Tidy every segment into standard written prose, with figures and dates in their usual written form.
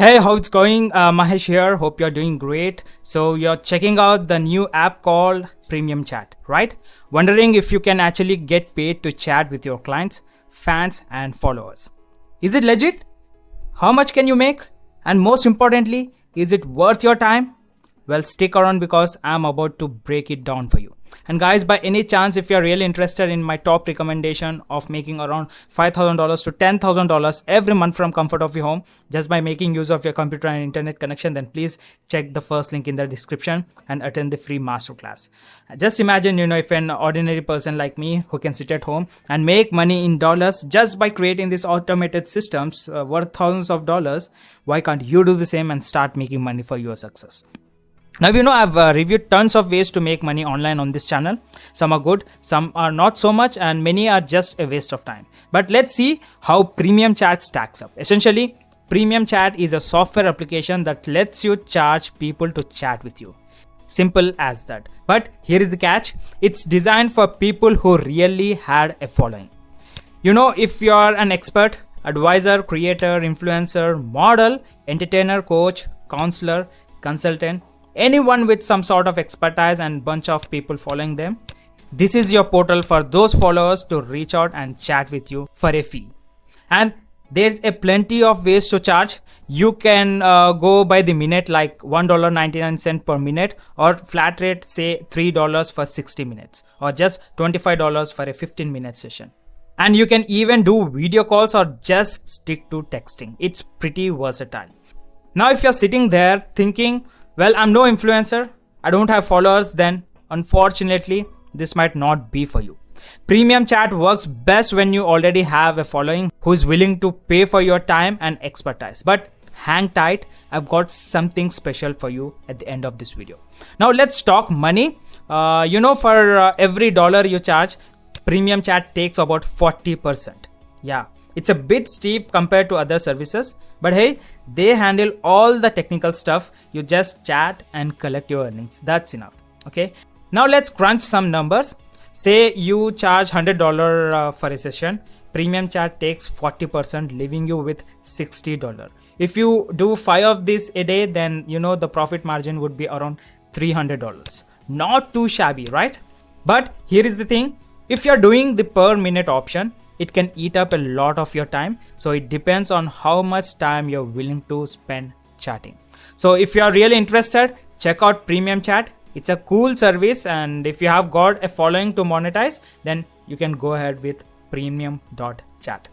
Hey, how it's going? Mahesh here. Hope you're doing great. So you're checking out the new app called Premium Chat, right? Wondering if you can actually get paid to chat with your clients, fans, and followers. Is it legit? How much can you make? And most importantly, is it worth your time? Well, stick around because I'm about to break it down for you. And guys, by any chance, if you're really interested in my top recommendation of making around $5,000 to $10,000 every month from comfort of your home, just by making use of your computer and internet connection, then please check the first link in the description and attend the free masterclass. Just imagine, if an ordinary person like me who can sit at home and make money in dollars just by creating these automated systems worth thousands of dollars, why can't you do the same and start making money for your success? Now, I've reviewed tons of ways to make money online on this channel. Some are good, some are not so much, and many are just a waste of time. But let's see how Premium Chat stacks up. Essentially, Premium Chat is a software application that lets you charge people to chat with you. Simple as that. But here is the catch. It's designed for people who really had a following. If you're an expert, advisor, creator, influencer, model, entertainer, coach, counselor, consultant, anyone with some sort of expertise and bunch of people following them, this is your portal for those followers to reach out and chat with you for a fee. And there's a plenty of ways to charge. You can go by the minute, like $1.99 per minute, or flat rate, say $3 for 60 minutes, or just $25 for a 15-minute session. And you can even do video calls or just stick to texting. It's pretty versatile. Now, if you're sitting there thinking, well, I'm no influencer, I don't have followers, then unfortunately, this might not be for you. Premium Chat works best when you already have a following who is willing to pay for your time and expertise. But hang tight, I've got something special for you at the end of this video. Now let's talk money. For every dollar you charge, Premium Chat takes about 40%. Yeah. It's a bit steep compared to other services, but hey, they handle all the technical stuff. You just chat and collect your earnings. That's enough. Okay. Now let's crunch some numbers. Say you charge $100 for a session. Premium Chat takes 40%, leaving you with $60. If you do 5 of these a day, then the profit margin would be around $300. Not too shabby, right? But here is the thing. If you're doing the per minute option, it can eat up a lot of your time. So it depends on how much time you're willing to spend chatting. So if you're really interested, check out Premium Chat. It's a cool service. And if you have got a following to monetize, then you can go ahead with premium.chat.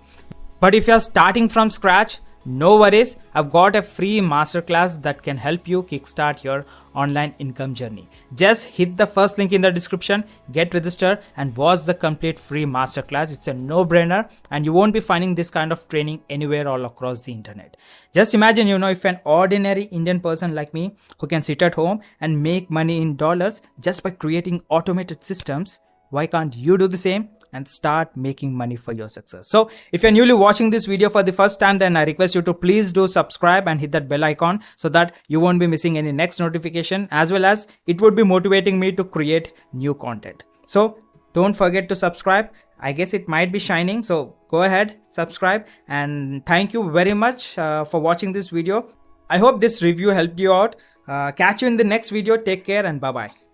But if you're starting from scratch, no worries. I've got a free masterclass that can help you kickstart your online income journey. Just hit the first link in the description, get registered, and watch the complete free masterclass. It's a no-brainer, and you won't be finding this kind of training anywhere all across the internet. Just imagine, if an ordinary Indian person like me who can sit at home and make money in dollars just by creating automated systems, why can't you do the same and start making money for your success? So if you're newly watching this video for the first time, then I request you to please do subscribe and hit that bell icon so that you won't be missing any next notification, as well as it would be motivating me to create new content. So don't forget to subscribe. I guess it might be shining, so go ahead, subscribe, and thank you very much for watching this video. I hope this review helped you out. Catch you in the next video. Take care and bye-bye.